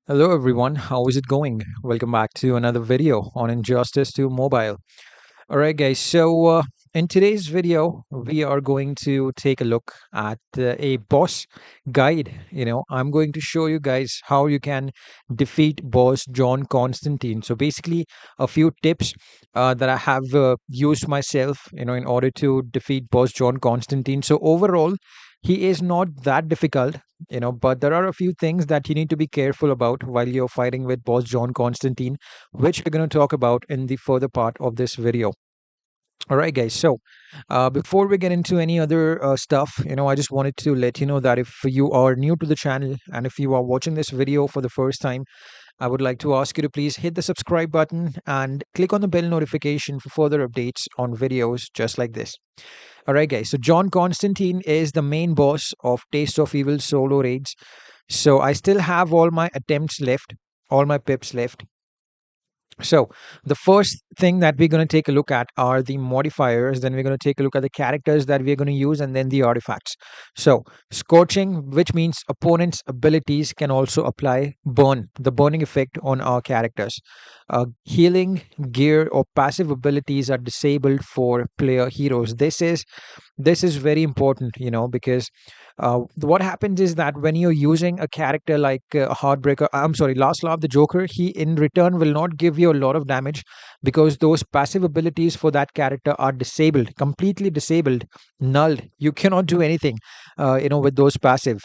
Hello everyone, how is it going? Welcome back to another video on Injustice to Mobile. Alright guys, in today's video, we are going to take a look at a boss guide. I'm going to show you guys how you can defeat boss John Constantine. So basically, a few tips that I have used myself, in order to defeat boss John Constantine. So overall, he is not that difficult, but there are a few things that you need to be careful about while you're fighting with boss John Constantine, which we're going to talk about in the further part of this video. All right, guys. Before we get into any other stuff, I just wanted to let you know that if you are new to the channel and if you are watching this video for the first time, I would like to ask you to please hit the subscribe button and click on the bell notification for further updates on videos just like this. All right, guys. So, John Constantine is the main boss of Taste of Evil solo raids. So, I still have all my attempts left, all my pips left. So, the first thing that we're going to take a look at are the modifiers. Then we're going to take a look at the characters that we're going to use and then the artifacts. So, scorching, which means opponents' abilities can also apply burn, the burning effect on our characters. Healing, gear, or passive abilities are disabled for player heroes. This is very important, because what happens is that when you're using a character like Heartbreaker, I'm sorry, Last Laugh the Joker, he in return will not give you a lot of damage because those passive abilities for that character are disabled, completely disabled, nulled. You cannot do anything, with those passives.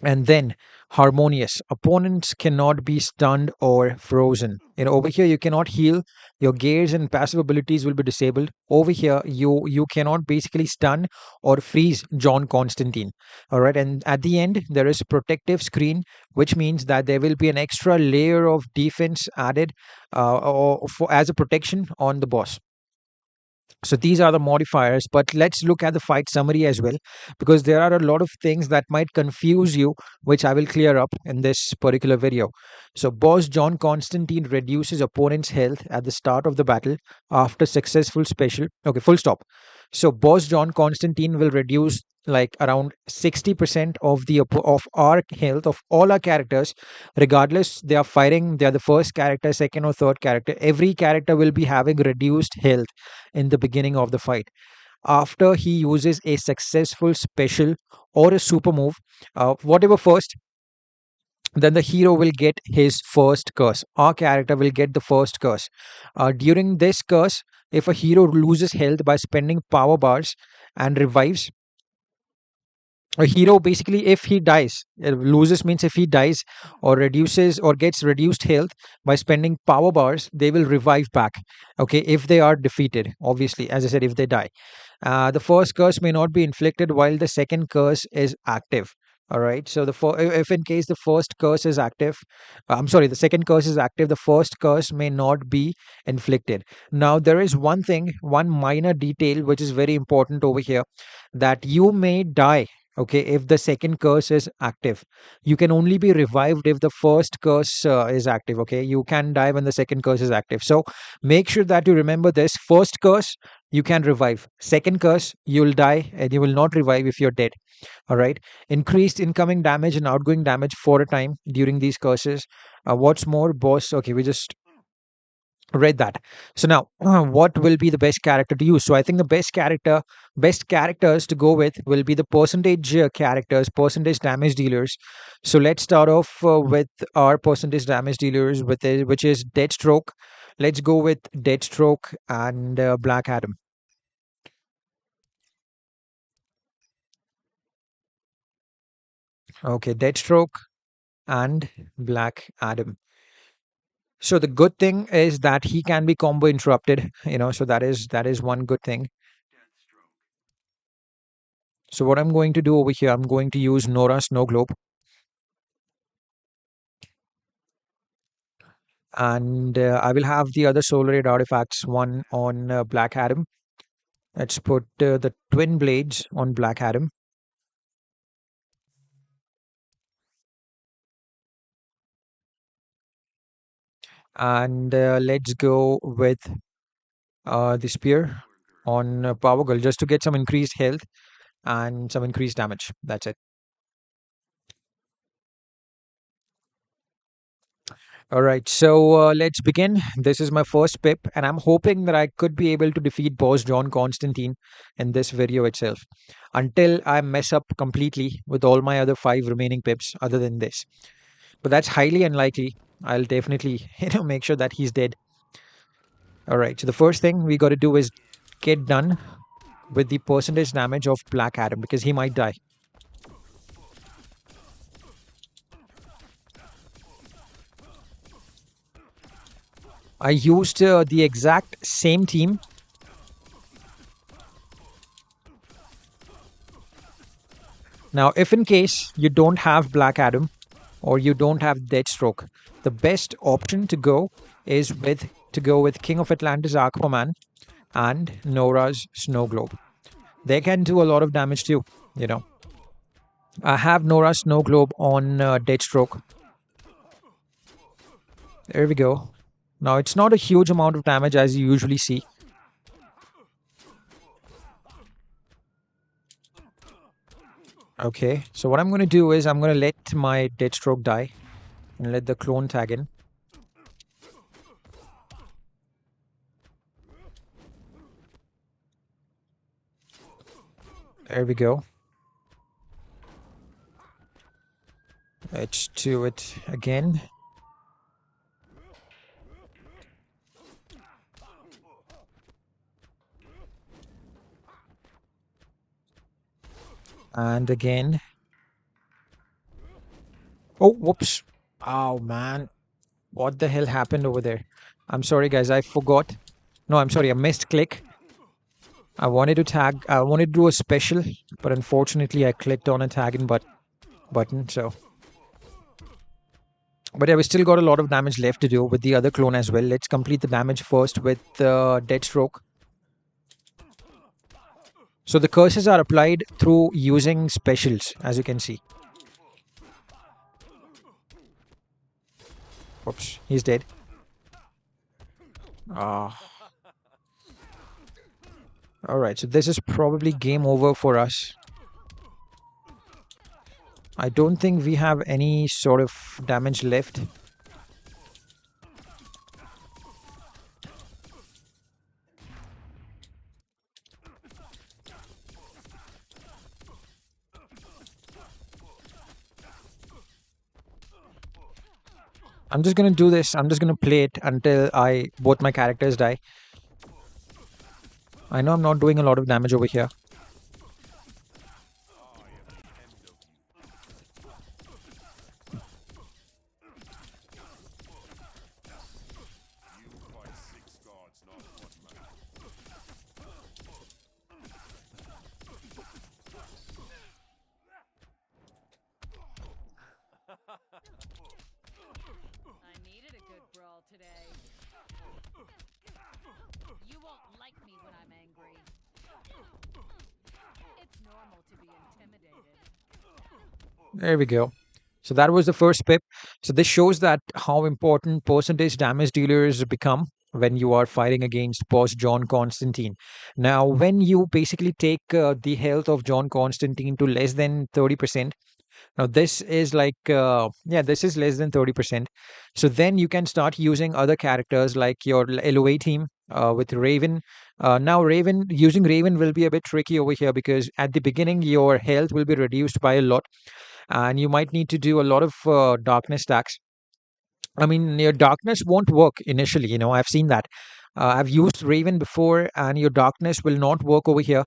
And then harmonious, opponents cannot be stunned or frozen. Over here you cannot heal, your gears and passive abilities will be disabled. Over here you cannot basically stun or freeze John Constantine. All right, and at the end there is protective screen, which means that there will be an extra layer of defense added, as a protection on the boss. So these are the modifiers, but let's look at the fight summary as well, because there are a lot of things that might confuse you, which I will clear up in this particular video. So boss John Constantine reduces opponent's health at the start of the battle after successful special. Okay, full stop. So boss John Constantine will reduce like around 60% of of our health of all our characters, regardless they are fighting, they are the first character, second or third character. Every character will be having reduced health in the beginning of the fight after he uses a successful special or a super move, whatever first. Then the hero will get his first curse. Our character will get the first curse. During this curse, if a hero loses health by spending power bars and revives, a hero basically, if he dies, loses means if he dies or reduces or gets reduced health by spending power bars, they will revive back. Okay, if they are defeated, obviously, as I said, if they die, the first curse may not be inflicted while the second curse is active. All right, so if in case the first curse is active, I'm sorry, the second curse is active, the first curse may not be inflicted. Now there is one thing, one minor detail which is very important over here, that you may die, okay, if the second curse is active. You can only be revived if the first curse is active. Okay, you can die when the second curse is active. So make sure that you remember this: first curse you can revive, second curse you'll die and you will not revive if you're dead. All right, increased incoming damage and outgoing damage for a time during these curses. What's more, boss, okay, we just read that. So now, what will be the best character to use? So I think the best characters to go with will be the percentage characters, percentage damage dealers. So let's start off with our percentage damage dealers, which is Deathstroke. Let's go with Deathstroke and Black Adam. Okay, Deathstroke and Black Adam. So the good thing is that he can be combo interrupted. So that is one good thing. So what I'm going to do over here, I'm going to use Nora Snow Globe, and I will have the other Solar Aid artifacts, one on Black Adam. Let's put the Twin Blades on Black Adam, and let's go with the Spear on Power Girl, just to get some increased health and some increased damage. That's it. All right, so let's begin. This is my first pip, and I'm hoping that I could be able to defeat boss John Constantine in this video itself until I mess up completely with all my other five remaining pips other than this. But that's highly unlikely. I'll definitely, make sure that he's dead. All right, so the first thing we got to do is get done with the percentage damage of Black Adam because he might die. I used the exact same team. Now, if in case you don't have Black Adam or you don't have Deathstroke, the best option to go with King of Atlantis Aquaman and Nora's Snow Globe. They can do a lot of damage too, you know. I have Nora's Snow Globe on Deathstroke. There we go. Now, it's not a huge amount of damage as you usually see. Okay, so what I'm going to do is I'm going to let my Deathstroke die and let the clone tag in. There we go. Let's do it again. And again. Oh, whoops. Oh, man. What the hell happened over there? I'm sorry, guys. I forgot. No, I'm sorry. I missed click. I wanted to tag. I wanted to do a special, but unfortunately, I clicked on a tagging button. So, but yeah, we still got a lot of damage left to do with the other clone as well. Let's complete the damage first with Deathstroke. So the curses are applied through using specials, as you can see. Oops, he's dead. Ah. Alright, so this is probably game over for us. I don't think we have any sort of damage left. I'm just gonna do this. I'm just gonna play it until both my characters die. I know I'm not doing a lot of damage over here. I needed a good brawl today. You won't like me when I'm angry. It's normal to be intimidated. There we go. So that was the first pip. So this shows that how important percentage damage dealers become when you are fighting against boss John Constantine. Now, when you basically take the health of John Constantine to less than 30%, now this is this is less than 30%. So then you can start using other characters like your LOA team with Raven. Now using Raven will be a bit tricky over here because at the beginning your health will be reduced by a lot and you might need to do a lot of darkness stacks. I mean, your darkness won't work initially. I've seen that. I've used Raven before, and your darkness will not work over here.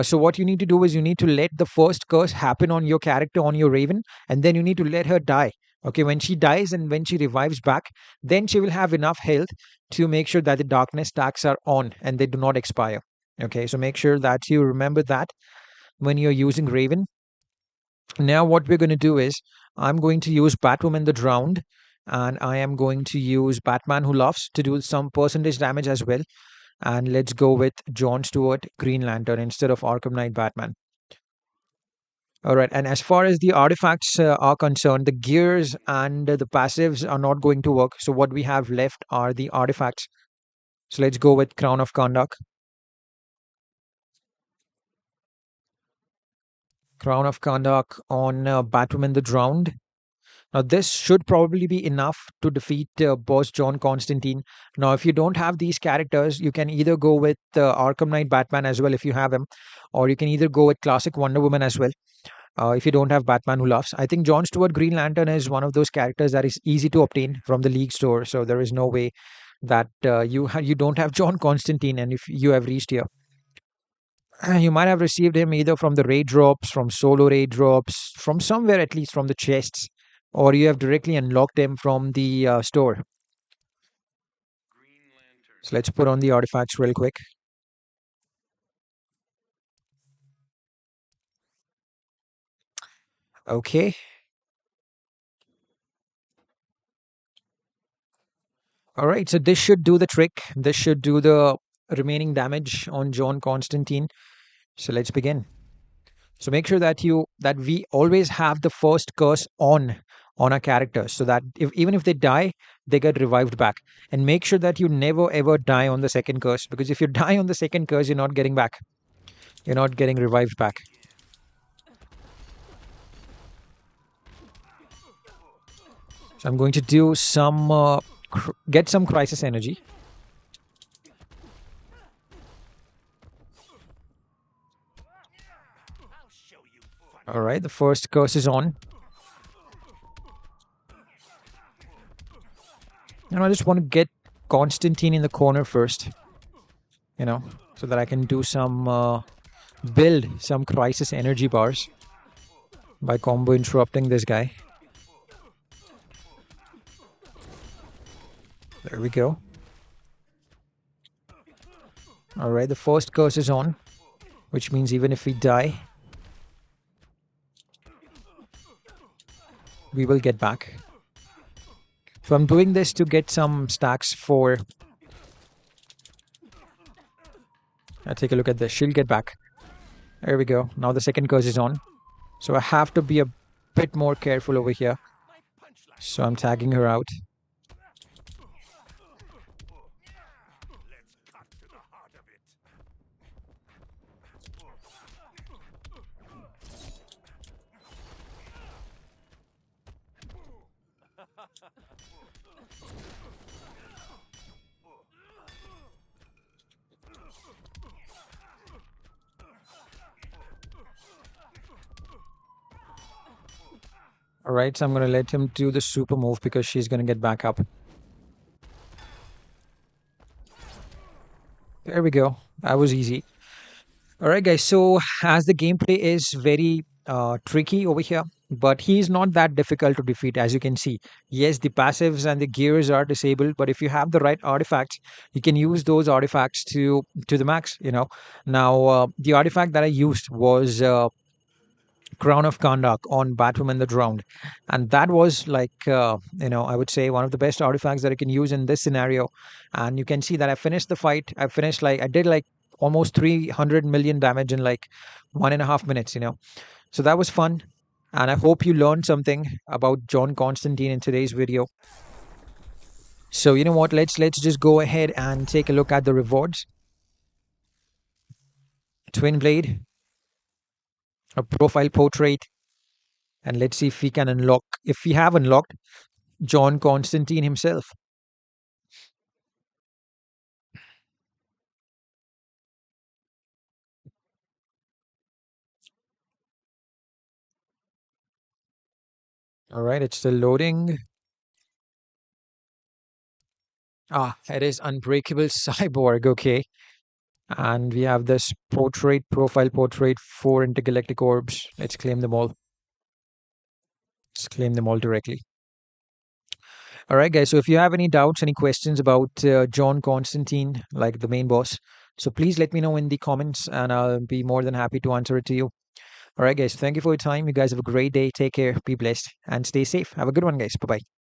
So what you need to do is you need to let the first curse happen on your character, on your Raven, and then you need to let her die. Okay, when she dies and when she revives back, then she will have enough health to make sure that the darkness stacks are on and they do not expire. Okay, so make sure that you remember that when you're using Raven. Now what we're going to do is I'm going to use Batwoman the Drowned and I am going to use Batman Who Laughs to do some percentage damage as well. And let's go with John Stewart Green Lantern instead of Arkham Knight Batman. All right, and as far as the artifacts are concerned, the gears and the passives are not going to work. So what we have left are the artifacts. So let's go with Crown of Kondak. Crown of Kondak on Batwoman the Drowned. Now, this should probably be enough to defeat boss John Constantine. Now, if you don't have these characters, you can either go with Arkham Knight Batman as well if you have him, or you can either go with classic Wonder Woman as well if you don't have Batman Who Laughs. I think John Stewart Green Lantern is one of those characters that is easy to obtain from the League store, so there is no way that you don't have John Constantine, and if you have reached here. You might have received him either from the raid drops, from solo raid drops, from somewhere at least from the chests, or you have directly unlocked him from the store. So let's put on the artifacts real quick. Okay. All right. So this should do the trick. This should do the remaining damage on John Constantine. So let's begin. So make sure that we always have the first curse on our characters, so that if even if they die, they get revived back. And make sure that you never ever die on the second curse, because if you die on the second curse, you're not getting back. You're not getting revived back. So I'm going to do some get some crisis energy. All right, the first curse is on. And I just want to get Constantine in the corner first, so that I can do some build some crisis energy bars by combo interrupting this guy. There we go. All right, the first curse is on, which means even if we die, we will get back. So I'm doing this to get some stacks for... take a look at this. She'll get back. There we go. Now the second curse is on. So I have to be a bit more careful over here. So I'm tagging her out. All right, so I'm going to let him do the super move because she's going to get back up. There we go. That was easy. All right, guys. So as the gameplay is very tricky over here, but he's not that difficult to defeat, as you can see. Yes, the passives and the gears are disabled, but if you have the right artifacts, you can use those artifacts to the max. Now the artifact that I used was Crown of Kandak on Batwoman the Drowned. And that was like, I would say one of the best artifacts that I can use in this scenario. And you can see that I finished the fight. I did like almost 300 million damage in like 1.5 minutes. So that was fun. And I hope you learned something about John Constantine in today's video. So you know what? Let's just go ahead and take a look at the rewards. Twin Blade, a profile portrait, and let's see if we can unlock, if we have unlocked John Constantine himself. All right, it's still loading. It is Unbreakable Cyborg. Okay. And we have this profile portrait, 4 intergalactic orbs. Let's claim them all. Let's claim them all directly. All right, guys. So if you have any doubts, any questions about John Constantine, like the main boss, so please let me know in the comments and I'll be more than happy to answer it to you. All right, guys. Thank you for your time. You guys have a great day. Take care. Be blessed and stay safe. Have a good one, guys. Bye bye.